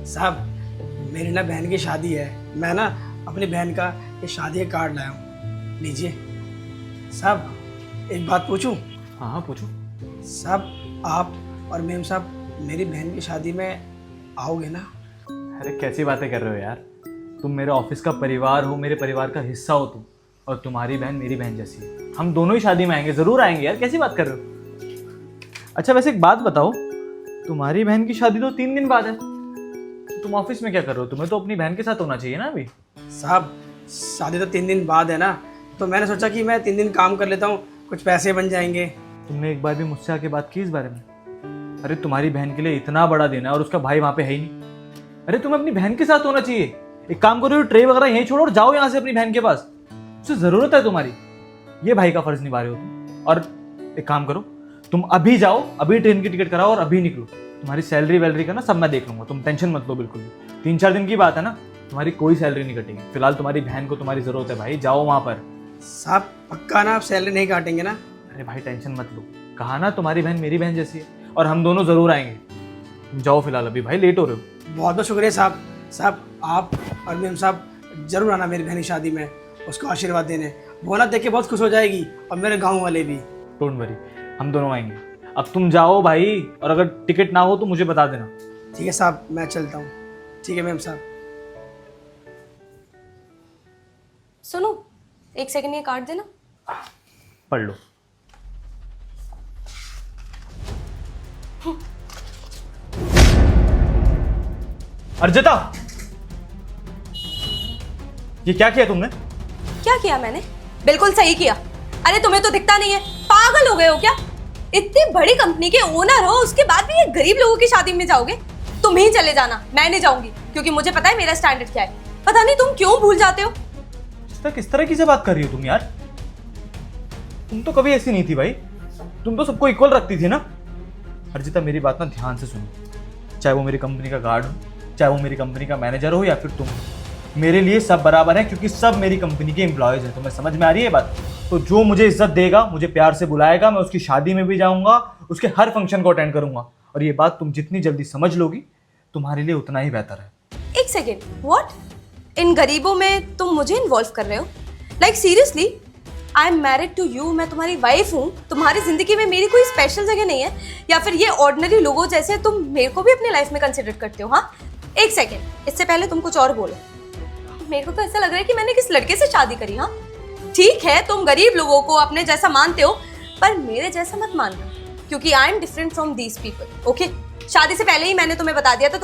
साहब मेरी ना बहन की शादी है, मैं ना अपनी बहन का ये शादी का कार्ड लाया हूँ, लीजिए। साहब एक बात पूछूं? हाँ हाँ पूछो। साहब आप और मेम साहब मेरी बहन की शादी में आओगे ना? अरे कैसी बातें कर रहे हो यार, तुम मेरे ऑफिस का परिवार हो, मेरे परिवार का हिस्सा हो तुम, और तुम्हारी बहन मेरी बहन जैसी है। हम दोनों ही शादी में आएंगे, जरूर आएंगे यार, कैसी बात कर रहे हो। अच्छा वैसे एक बात बताओ, तुम्हारी बहन की शादी तो 3 दिन बाद है, तो तुम ऑफिस में क्या कर रहे हो? तुम्हें तो अपनी बहन के साथ होना चाहिए ना अभी। साहब शादी तो 3 दिन बाद है ना, तो मैंने सोचा कि मैं 3 दिन काम कर लेता हूँ, कुछ पैसे बन जाएंगे। तुमने एक बार भी मुझसे आके बात की इस बारे में? अरे तुम्हारी बहन के लिए इतना बड़ा दिन है और उसका भाई वहां पे है ही नहीं। अरे तुम्हें अपनी बहन के साथ होना चाहिए। एक काम करो, ट्रे वगैरह यहीं छोड़ो और जाओ यहाँ से अपनी बहन के पास, उसे जरूरत है तुम्हारी। ये भाई का फर्ज निभा रहे हो तुम। और एक काम करो, तुम अभी जाओ, अभी ट्रेन की टिकट कराओ और अभी निकलो। तुम्हारी सैलरी वैलरी का ना सब मैं देख लूंगा, तुम टेंशन मत लो बिल्कुल भी। 3-4 दिन की बात है ना, तुम्हारी कोई सैलरी नहीं कटेगी। फिलहाल तुम्हारी बहन को तुम्हारी जरूरत है भाई, जाओ वहां पर। साहब पक्का ना आप सैलरी नहीं काटेंगे ना? अरे भाई टेंशन मत लो, कहा ना तुम्हारी बहन मेरी बहन जैसी है, और हम दोनों जरूर आएंगे। तुम जाओ फिलहाल, अभी भाई लेट हो रहे हो। बहुत बहुत शुक्रिया साहब। साहब आप और मेम साहब जरूर आना मेरी बहन की शादी में, उसको आशीर्वाद देने। वो ना देख के बहुत खुश हो जाएगी, और मेरे गाँव वाले भी। डोंट वरी, हम दोनों आएंगे। अब तुम जाओ भाई, और अगर टिकट ना हो तो मुझे बता देना। ठीक है साहब, मैं चलता हूँ। ठीक है मेम साहब। सुनो, 1 सेकंड ये कार्ड देना। पढ़ लो। अर्जिता, ये क्या किया तुमने? क्या किया मैंने? बिल्कुल सही किया। अरे तुम्हें तो दिखता नहीं है, पागल हो गए हो क्या? इतनी बड़ी कंपनी के ओनर हो, उसके बाद भी ये गरीब लोगों की शादी में जाओगे? तुम ही चले जाना, मैं नहीं जाऊंगी, क्योंकि मुझे पता है मेरा स्टैंडर्ड क्या है। पता नहीं तुम क्यों भूल जाते हो। किस तरह की से बात कर रही हो तुम यार? तुम तो कभी ऐसी नहीं थी भाई, तुम तो सबको इक्वल रखती थी ना। अर्जिता मेरी बात ना ध्यान से सुनो, चाहे वो मेरी कंपनी का गार्ड हो, चाहे वो मेरी कंपनी का मैनेजर हो, या फिर तुम, मेरे लिए सब बराबर है, क्योंकि सब मेरी कंपनी के एम्प्लॉयज हैं। तुम्हें समझ में आ रही है बात? तो जो मुझे इज्जत देगा, मुझे प्यार से बुलाएगा, मैं उसकी शादी में भी जाऊंगा, उसके हर फंक्शन को अटेंड करूंगा। और ये बात तुम जितनी जल्दी समझ लोगी, तुम्हारे लिए उतना ही बेहतर है। 1 सेकेंड, व्हाट? इन गरीबों में तुम मुझे इन्वॉल्व कर रहे हो? Like seriously, I am married to you, मैं तुम्हारी वाइफ हूँ। तुम्हारी जिंदगी में मेरी कोई स्पेशल जगह नहीं है, या फिर ये ऑर्डिनरी लोगों जैसे तुम मेरे को भी अपनी लाइफ में कंसिडर करते हो? हाँ 1 सेकेंड, इससे पहले तुम कुछ और बोलो। मेरे को तो ऐसा लग रहा है कि मैंने किस लड़के से शादी करी। हाँ ठीक है, तुम गरीब लोगों को अपने जैसा मानते हो, पर मेरे जैसा मत मानना, क्योंकि I am different from these people. Okay, शादी से पहले ही मैंने तुम्हें बता दिया था।